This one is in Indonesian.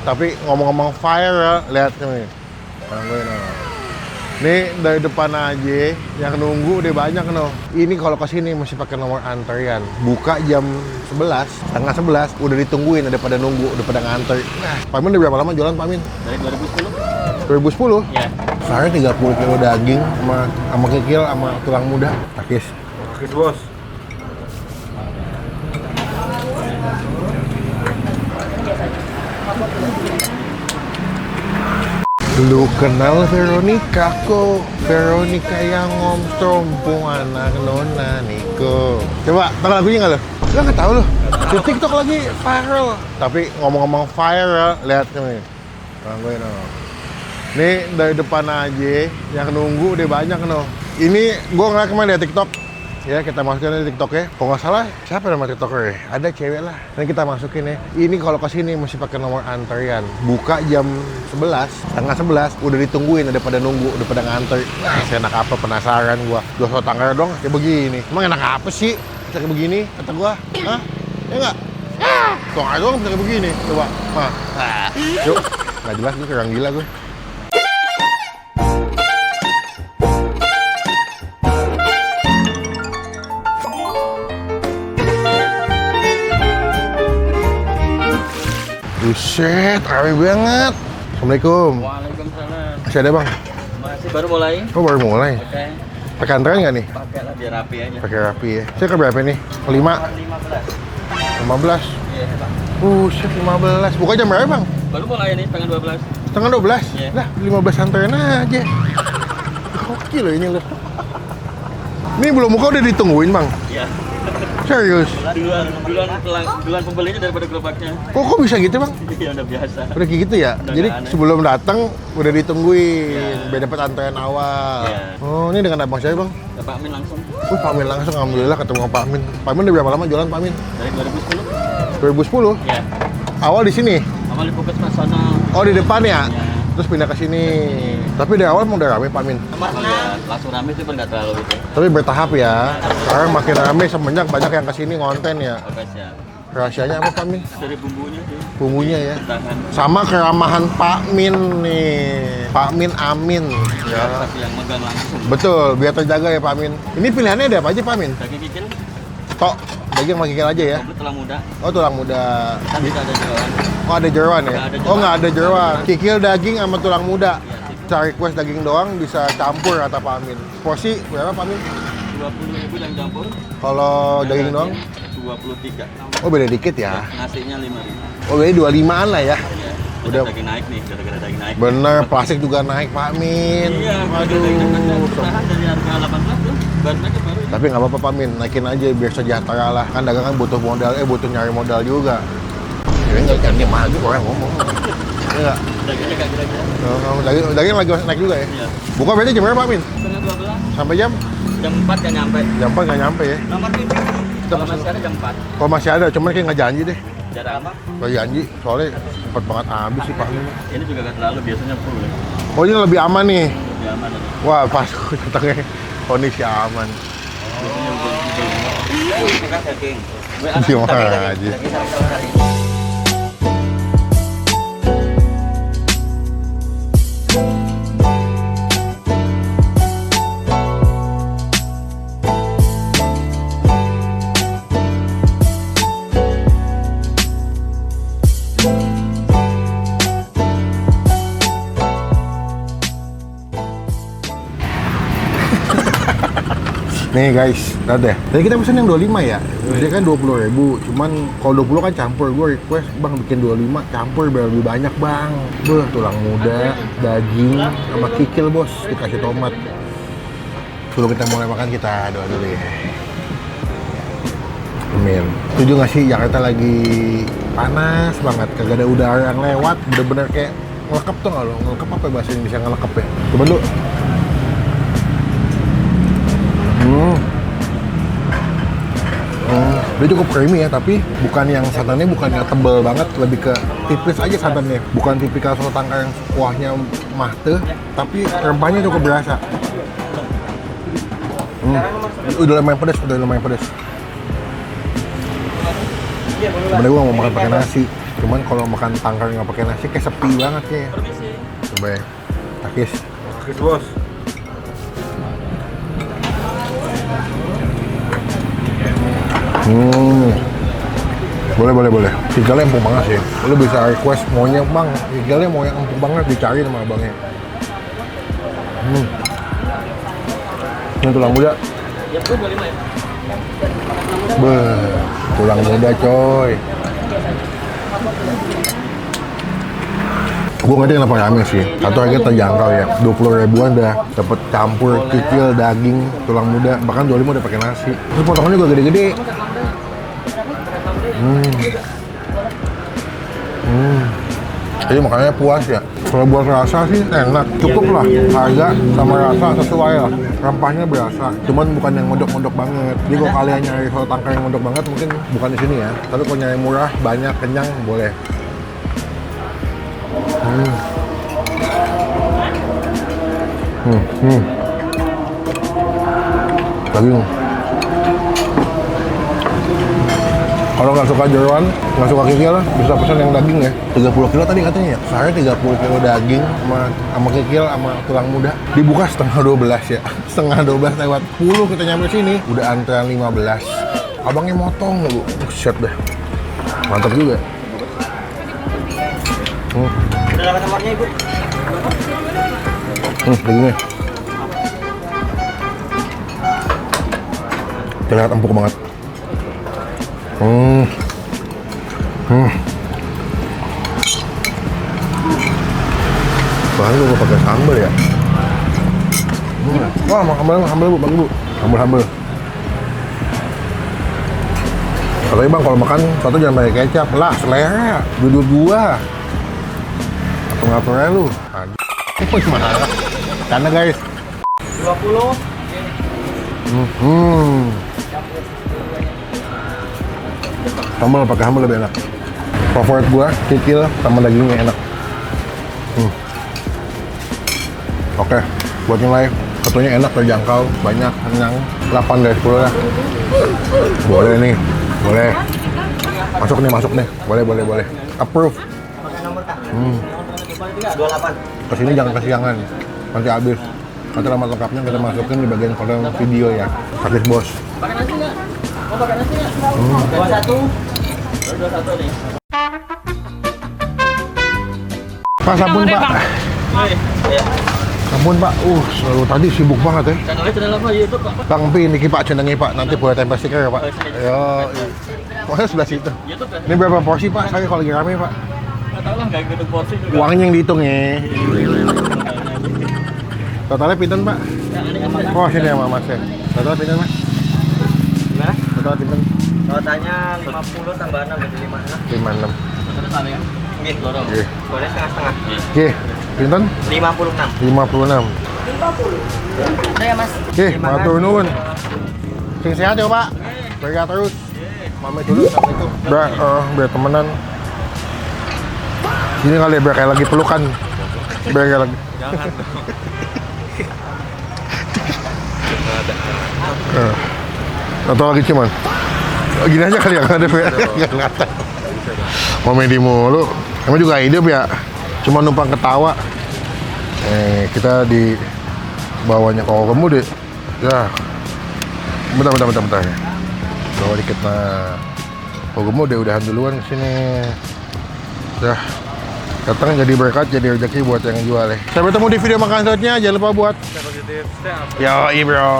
Tapi ngomong-ngomong viral, lihat nih. Nih dari depan aja yang nunggu udah banyak no. Ini kalau kesini masih pakai nomor antrian. Buka jam 11, setengah 11 udah ditungguin, udah pada nunggu, udah pada nganter. Nah, Pak Min udah berapa lama jualan Pak Min? Dari 2010. 2010? Iya. Saya 30 kilo daging sama kikil sama tulang muda. Takis. Takis bos. Lu kenal Veronica kok? Veronica yang ngomong anak nona Niko. Coba, tahu lagunya nggak lo? Lo nggak tahu lo? Di TikTok lagi viral. Tapi ngomong-ngomong viral, lihat nih. Nih dari depan aja yang nunggu udah banyak no. Ini gua ngeliat kemarin di TikTok. Ya kita masukin di TikTok ya. Kalau nggak salah siapa nama TikToker ya? Ada cewek lah. Nanti kita masukin ya. Ini kalau kesini mesti pakai nomor antrian. Buka jam 11, setengah 11 udah ditungguin, udah pada nunggu, udah pada nganter. Nah, saya enak apa penasaran gua. Gua so tangga dong kayak begini. Emang enak apa sih? Kayak begini kata gua. Hah? Ya enggak? Tuh aja dong kayak begini. Coba. Mah. Yuk. Nggak jelas gue kurang gila gue. Buset, rame banget. Assalamualaikum. Waalaikumsalam. Masih ada bang? Masih baru mulai. Oh baru mulai. Oke. Pakai antrean nggak nih? Pakai lah biar rapi aja. Pakai rapi ya. Saya ke berapa nih? 5? 15. 15? Iya, Pak. Buset, 15. Buka jam berapa bang? Baru mulai nih, setengah 12. Setengah 12? Iya. Lah, 15 antrean aja. Oke loh ini loh. Ini belum buka udah ditungguin bang? Iya. Serius? Duluan pembelinya daripada gerobaknya. Kok bisa gitu bang? Iya, udah biasa. Udah kayak gitu ya? Udah Jadi nggak aneh. sebelum datang udah ditungguin, Iya. biar dapat antrean awal. Iya. Oh ini dengan abang saya bang? Ya, Pak Min langsung. Pak Min langsung, alhamdulillah ketemu sama Pak Min. Pak Min udah berapa lama jualan Pak Min? Dari 2010. 2010? Iya. Awal di sini? Awal di Puskesmas sana. Oh di depan ya? Iya. Terus pindah ke sini. Tapi dari awal emang udah rame Pak Min. Ya, langsung rame sih, nggak terlalu itu. Tapi bertahap ya. Sekarang makin rame semenjak banyak yang kesini ngonten ya. Oke, siap. Rahasianya apa Pak Min? Dari bumbunya sih. Bumbunya ya. Tahan. Sama keramahan Pak Min nih. Pak Min Amin. Ya. Tapi yang megang langsung. Betul, biar terjaga ya Pak Min. Ini pilihannya ada apa aja Pak Min? Daging kikil, Tok, daging sama kikil aja ya? komplit tulang muda. Oh tulang muda. Kan bisa ada jeroan. Oh ada jeroan ya? Nggak ada Oh jeroan. nggak ada jeroan. Kikil daging sama tulang muda. Iya, sih. Cari request daging doang bisa campur kata Pak Amin. Porsi berapa Pak Amin? 20.000 yang campur. Kalau daging doang? 23. Oh beda dikit ya. Nasinya 5.000. Oh berarti 25-an lah ya. Iya. Udah. Udah daging naik nih, gara-gara daging naik. Bener, plastik juga naik Pak Amin. Iya, Aduh. bertahan dari harga 18 tuh. Baru naik ke baru. Tapi nggak apa-apa Pak Amin, naikin aja biar sejahtera lah. Kan dagang kan butuh modal, butuh nyari modal juga. Ini nggak dia mahal juga orang ngomong. Iya nggak? Dagingnya kayak kira-kira. Daging lagi naik juga ya? Iya. Buka berarti jam berapa Pak Amin? Setengah 12. Sampai jam? Jam 4 kan nyampe. Jam 4 nggak nyampe ya? Nomor 7. Kalau masih ada jam 4. Kalau masih ada, cuman kayak nggak janji deh. Jarak apa? Nggak janji, soalnya cepet banget habis sih Pak Amin. Ini juga nggak terlalu, biasanya full ya. Oh ini lebih aman nih. Lebih aman ini. Wah pas datangnya kondisi aman. Biasanya udah. Ini kan daging. Gimana aja. Nih guys, lihat deh. Tadi kita pesen yang 25 ya. Dia kan 20.000. Cuman kalau 20 kan campur. Gue request, "Bang bikin 25 campur biar lebih banyak, Bang." Beuh, tulang muda, daging sama kikil, Bos. Dikasih tomat. Sebelum kita mulai makan kita doa dulu ya. Amin. Setuju nggak sih Jakarta lagi panas banget, kagak ada udara yang lewat, bener-bener kayak ngelekep tuh nggak lo? Ngelekep apa bahasa Indonesia ngelekep ya? Coba dulu. Dia cukup creamy ya, tapi bukan yang santannya bukan yang tebel banget, lebih ke tipis aja santannya. Bukan tipikal soto tangkar yang kuahnya mate, tapi rempahnya cukup berasa. Udah lumayan pedas, Sebenernya gue mau makan pakai nasi. Cuman kalau makan tangkar nggak pakai nasi kayak sepi banget kayak. Coba ya. Takis. Takis bos. Boleh. Igalnya empuk banget sih. Lu bisa request maunya bang, igalnya mau yang empuk banget dicari sama abangnya. Ini tulang muda. Ya bro, 25 ya. Tulang muda coy. Gue ngerti kenapa rame sih. Satu harga terjangkau ya, 20 ribuan dah dapet campur kikil, daging, tulang muda, bahkan 25 udah pakai nasi. Terus potongannya juga gede-gede. Jadi makannya puas ya. Kalau buat rasa sih enak, cukup lah. Harga sama rasa sesuai lah. Rempahnya berasa, cuman bukan yang mondok-mondok banget. Jadi kalau kalian nyari soto tangkar yang mondok banget, mungkin bukan di sini ya. Tapi kalau nyari murah, banyak, kenyang, boleh. Daging. Kalau nggak suka jeroan, nggak suka kikil, bisa pesan yang daging ya. 30 kilo tadi katanya ya. Saya 30 kilo daging sama kikil sama tulang muda. Dibuka setengah 12 ya. Setengah 12 lewat 10 kita nyampe sini. Udah antrean 15. Abangnya motong nggak bu? Buset dah. Mantap juga. Udah dapat nomornya ibu. Dagingnya. Terlihat empuk banget. Bahannya gue pakai sambal ya. Wah, sambal bu, bang bu. Sambal. Katanya bang kalau makan satu jangan pakai kecap lah, selera. Duduk gua. Ngatur aja lu. Anjir. Gimana? Karena guys. 20. Sambal pakai sambal lebih enak. Favorit gua kikil sama dagingnya enak. Oke, buat nilai satunya enak, terjangkau, banyak, kenyang. 8 dari 10 lah. Boleh nih, boleh. Masuk nih. Boleh. Approve. Pakai nomor Kak. 28. Kesini jangan kesiangan, nanti habis. Nanti alamat lengkapnya kita masukin di bagian kolom video ya. Sakit bos. Pakai nasi nggak? Mau pakai nasi nggak? 21. Baru 21 nih. Pak, sabun pak. Iya. Sabun pak. Selalu tadi sibuk banget ya. Channel apa YouTube Pak? Bang, ini pak cendengi pak. Nanti boleh tempel stiker ya pak. Yo. Pokoknya sebelah situ. YouTube ya? Ini berapa porsi pak? Saya kalau lagi rame pak. Nggak tahu lah, nggak gitu porsi juga. Uangnya yang dihitung ya. Totalnya pinten pak? Ya, ini apa? Oh sini ya mas ya. Totalnya pinten mas? Gimana? Totalnya pinten? Totalnya 50 tambah 6 jadi 56. 56. Totalnya sama ya? Nggih, loro. Nggih. Boleh setengah-setengah. Oke, pinten? 56. 56. Ada ya Mas? Oke, matur nuwun. Sing sehat ya pak. Berkah terus. Pamit dulu sama itu. Biar temenan. Ini kali biar kayak lagi pelukan. Biar kayak lagi. Jangan. Atau lagi cuman. Gini aja kali ya, nggak ada nggak ngata. Komedi mulu. Emang juga hidup ya. Cuma numpang ketawa. Kita di bawahnya kok kamu deh. Ya. Bentar. Bawa dikit nah. Kok kamu udahan duluan kesini. Dah. Datang jadi berkat, jadi rezeki buat yang jual ya. Sampai ketemu di video makan selanjutnya. Jangan lupa buat. Yo, bro.